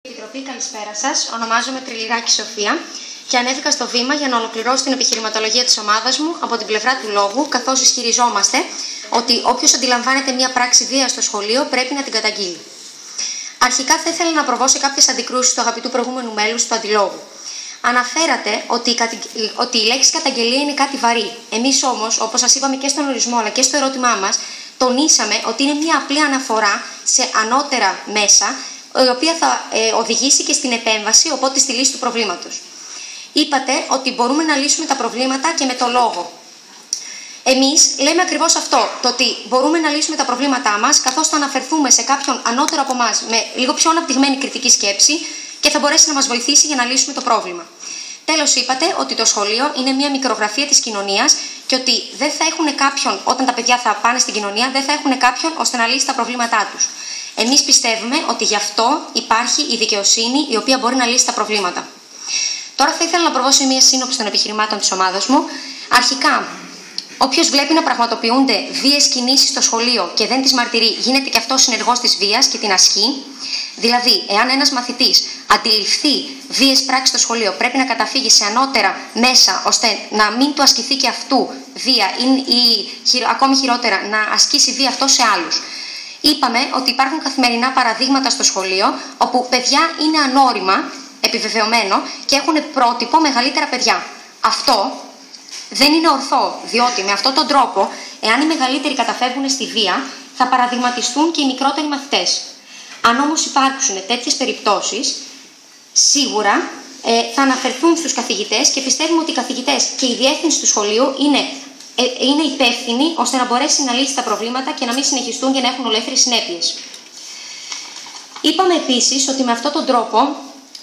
Επιτροπή, καλησπέρα σας. Ονομάζομαι Τριλιράκη Σοφία και ανέβηκα στο βήμα για να ολοκληρώσω την επιχειρηματολογία της ομάδας μου από την πλευρά του λόγου, καθώς ισχυριζόμαστε ότι όποιος αντιλαμβάνεται μία πράξη βίας στο σχολείο πρέπει να την καταγγείλει. Αρχικά θα ήθελα να προβώ σε κάποιες αντικρούσεις του αγαπητού προηγούμενου μέλους του αντιλόγου. Αναφέρατε ότι η λέξη καταγγελία είναι κάτι βαρύ. Εμείς όμως, όπως σας είπαμε και στον ορισμό αλλά και στο ερώτημά μας, τονίσαμε ότι είναι μία απλή αναφορά σε ανώτερα μέσα, η οποία θα οδηγήσει και στην επέμβαση, οπότε στη λύση του προβλήματος. Είπατε ότι μπορούμε να λύσουμε τα προβλήματα και με το λόγο. Εμείς λέμε ακριβώς αυτό, το ότι μπορούμε να λύσουμε τα προβλήματά μας, καθώς θα αναφερθούμε σε κάποιον ανώτερο από εμάς με λίγο πιο αναπτυγμένη κριτική σκέψη και θα μπορέσει να μας βοηθήσει για να λύσουμε το πρόβλημα. Τέλος, είπατε ότι το σχολείο είναι μια μικρογραφία της κοινωνίας και ότι δεν θα έχουν κάποιον, όταν τα παιδιά θα πάνε στην κοινωνία, δεν θα έχουν κάποιον ώστε να λύσει τα προβλήματά τους. Εμείς πιστεύουμε ότι γι' αυτό υπάρχει η δικαιοσύνη η οποία μπορεί να λύσει τα προβλήματα. Τώρα θα ήθελα να προβώ σε μια σύνοψη των επιχειρημάτων της ομάδας μου. Αρχικά, όποιος βλέπει να πραγματοποιούνται βίαιες κινήσεις στο σχολείο και δεν τις μαρτυρεί, γίνεται και αυτός συνεργός της βίας και την ασκεί. Δηλαδή, εάν ένας μαθητής αντιληφθεί βίαιες πράξεις στο σχολείο, πρέπει να καταφύγει σε ανώτερα μέσα ώστε να μην του ασκηθεί και αυτού βία ή ακόμη χειρότερα να ασκήσει βία αυτό σε άλλους. Είπαμε ότι υπάρχουν καθημερινά παραδείγματα στο σχολείο όπου παιδιά είναι ανώριμα, επιβεβαιωμένο, και έχουν πρότυπο μεγαλύτερα παιδιά. Αυτό δεν είναι ορθό, διότι με αυτόν τον τρόπο, εάν οι μεγαλύτεροι καταφεύγουν στη βία, θα παραδειγματιστούν και οι μικρότεροι μαθητές. Αν όμως υπάρξουν τέτοιες περιπτώσεις, σίγουρα θα αναφερθούν στους καθηγητές και πιστεύουμε ότι οι καθηγητές και η διεύθυνση του σχολείου είναι υπεύθυνοι ώστε να μπορέσει να λύσει τα προβλήματα και να μην συνεχιστούν και να έχουν ολέθριες συνέπειες. Είπαμε επίσης ότι με αυτόν τον τρόπο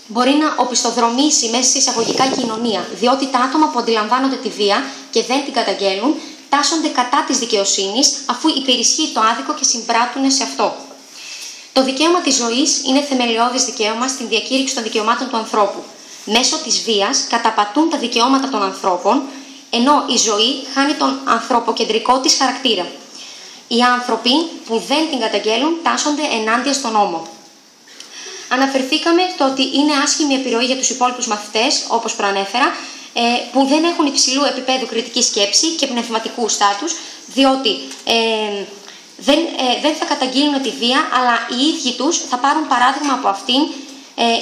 μπορεί να οπισθοδρομήσει μέσα σε εισαγωγικά κοινωνία, διότι τα άτομα που αντιλαμβάνονται τη βία και δεν την καταγγέλνουν τάσσονται κατά της δικαιοσύνης, αφού υπερισχύει το άδικο και συμπράττουν σε αυτό. Το δικαίωμα της ζωής είναι θεμελιώδης δικαίωμα στην διακήρυξη των δικαιωμάτων του ανθρώπου. Μέσω της βίας καταπατούν τα δικαιώματα των ανθρώπων, ενώ η ζωή χάνει τον ανθρωποκεντρικό της χαρακτήρα. Οι άνθρωποι που δεν την καταγγέλουν τάσσονται ενάντια στον νόμο. Αναφερθήκαμε στο ότι είναι άσχημη επιρροή για τους υπόλοιπους μαθητές, όπως προανέφερα, που δεν έχουν υψηλού επίπεδου κριτική σκέψη και πνευματικού στάτους, διότι δεν θα καταγγείλουν τη βία, αλλά οι ίδιοι τους θα πάρουν παράδειγμα από αυτήν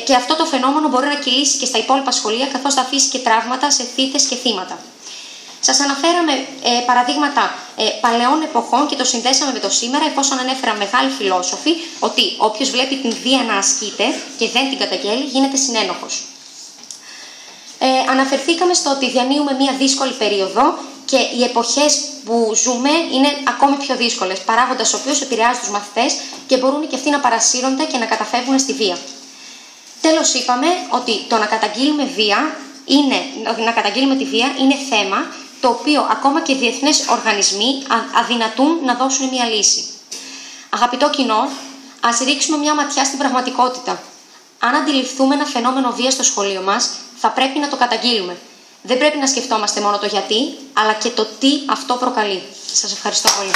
και αυτό το φαινόμενο μπορεί να κυλήσει και στα υπόλοιπα σχολεία, καθώς θα αφήσει και τραύματα σε θύτες και θύματα. Σας αναφέραμε παραδείγματα παλαιών εποχών και το συνδέσαμε με το σήμερα, εφόσον ανέφερα μεγάλοι φιλόσοφοι ότι όποιος βλέπει την βία να ασκείται και δεν την καταγγέλει, γίνεται συνένοχος. Αναφερθήκαμε στο ότι διανύουμε μια δύσκολη περίοδο και οι εποχές που ζούμε είναι ακόμη πιο δύσκολες, παράγοντας ο οποίος επηρεάζει τους μαθητές και μπορούν και αυτοί να παρασύρονται και να καταφεύγουν στη βία. Τέλος, είπαμε ότι το να καταγγείλουμε τη βία είναι θέμα το οποίο ακόμα και διεθνείς οργανισμοί αδυνατούν να δώσουν μια λύση. Αγαπητό κοινό, ας ρίξουμε μια ματιά στην πραγματικότητα. Αν αντιληφθούμε ένα φαινόμενο βία στο σχολείο μας, θα πρέπει να το καταγγείλουμε. Δεν πρέπει να σκεφτόμαστε μόνο το γιατί, αλλά και το τι αυτό προκαλεί. Σας ευχαριστώ πολύ.